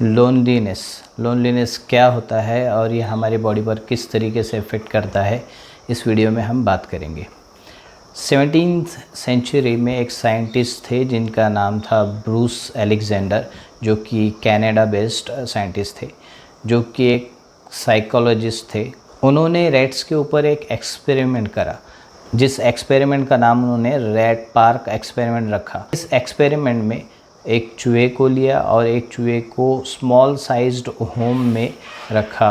Loneliness क्या होता है और ये हमारी बॉडी पर किस तरीके से इफ़ेक्ट करता है, इस वीडियो में हम बात करेंगे। 17th सेंचुरी में एक साइंटिस्ट थे जिनका नाम था ब्रूस अलेक्जेंडर, जो कि कनाडा बेस्ड साइंटिस्ट थे, जो कि एक साइकोलॉजिस्ट थे। उन्होंने रैट्स के ऊपर एक एक्सपेरिमेंट करा, जिस एक्सपेरिमेंट का नाम उन्होंने रैट पार्क एक्सपेरिमेंट रखा। इस एक्सपेरिमेंट में एक चूहे को लिया और एक चूहे को स्मॉल साइज्ड होम में रखा।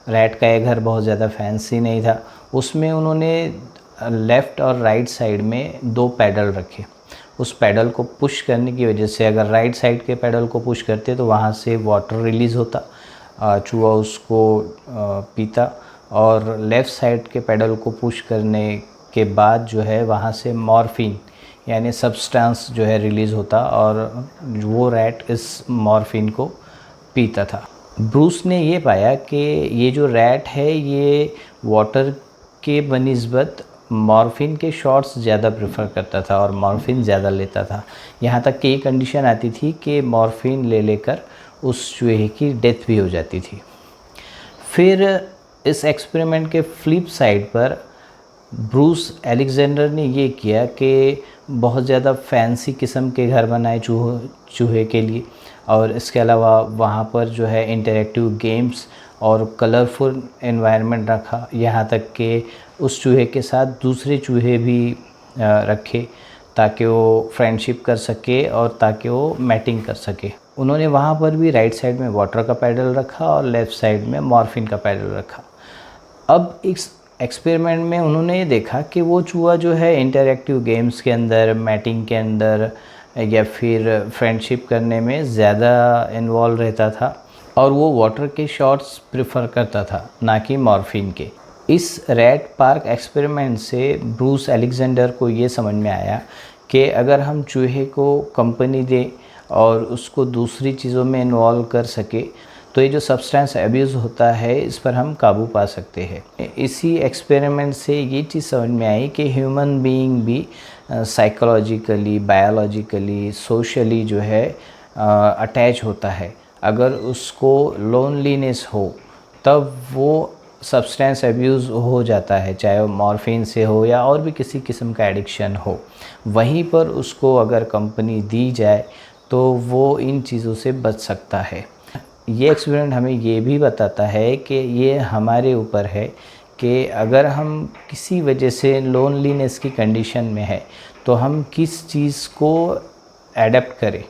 रैट का ये घर बहुत ज़्यादा फैंसी नहीं था। उसमें उन्होंने लेफ़्ट और राइट साइड में 2 पैडल रखे। उस पैडल को पुश करने की वजह से, अगर राइट साइड के पैडल को पुश करते तो वहाँ से वाटर रिलीज़ होता, चूहा उसको पीता, और लेफ़्ट साइड के पैडल को पुश करने के बाद जो है वहाँ से मॉर्फिन यानी सब्सटेंस जो है रिलीज़ होता और वो रैट इस मॉर्फिन को पीता था। ब्रूस ने ये पाया कि ये जो रैट है ये वाटर के बनिस्बत मॉर्फिन के शॉट्स ज़्यादा प्रेफर करता था और मॉर्फिन ज़्यादा लेता था। यहाँ तक कि ये कंडीशन आती थी कि मॉर्फिन ले लेकर उस चूहे की डेथ भी हो जाती थी। फिर इस एक्सपेरिमेंट के फ्लिप साइड पर ब्रूस अलेक्जेंडर ने ये किया कि बहुत ज़्यादा फैंसी किस्म के घर बनाए चूहे के लिए, और इसके अलावा वहाँ पर जो है इंटरैक्टिव गेम्स और कलरफुल एनवायरनमेंट रखा। यहाँ तक कि उस चूहे के साथ दूसरे चूहे भी रखे ताकि वो फ्रेंडशिप कर सके और ताकि वो मैटिंग कर सके। उन्होंने वहाँ पर भी राइट साइड में वाटर का पैडल रखा और लेफ़्ट साइड में मॉर्फिन का पैडल रखा। अब इस एक्सपेरिमेंट में उन्होंने ये देखा कि वो चूहा जो है इंटरैक्टिव गेम्स के अंदर, मैटिंग के अंदर या फिर फ्रेंडशिप करने में ज़्यादा इन्वॉल्व रहता था और वो वाटर के शॉट्स प्रेफर करता था, ना कि मॉर्फिन के। इस रैट पार्क एक्सपेरिमेंट से ब्रूस अलेक्जेंडर को ये समझ में आया कि अगर हम चूहे को कंपनी दें और उसको दूसरी चीज़ों में इन्वॉल्व कर सके तो ये जो सब्सटेंस एब्यूज़ होता है इस पर हम काबू पा सकते हैं। इसी एक्सपेरिमेंट से ये चीज़ समझ में आई कि ह्यूमन बीइंग भी साइकोलॉजिकली, बायोलॉजिकली, सोशली जो है अटैच होता है। अगर उसको लोनलीनेस हो तब वो सब्सटेंस एब्यूज़ हो जाता है, चाहे वो मॉर्फिन से हो या और भी किसी किस्म का एडिक्शन हो। वहीं पर उसको अगर कंपनी दी जाए तो वो इन चीज़ों से बच सकता है। ये एक्सपेरिमेंट हमें ये भी बताता है कि ये हमारे ऊपर है कि अगर हम किसी वजह से लोनलीनेस की कंडीशन में है तो हम किस चीज़ को एडेप्ट करें।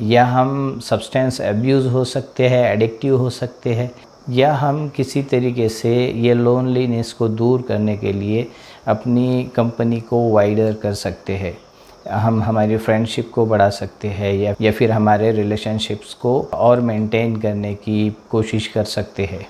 या हम सब्सटेंस एब्यूज़ हो सकते हैं, एडिक्टिव हो सकते हैं, या हम किसी तरीके से ये लोनलीनेस को दूर करने के लिए अपनी कंपनी को वाइडर कर सकते हैं। हम हमारी फ्रेंडशिप को बढ़ा सकते हैं या फिर हमारे रिलेशनशिप्स को और मेंटेन करने की कोशिश कर सकते हैं।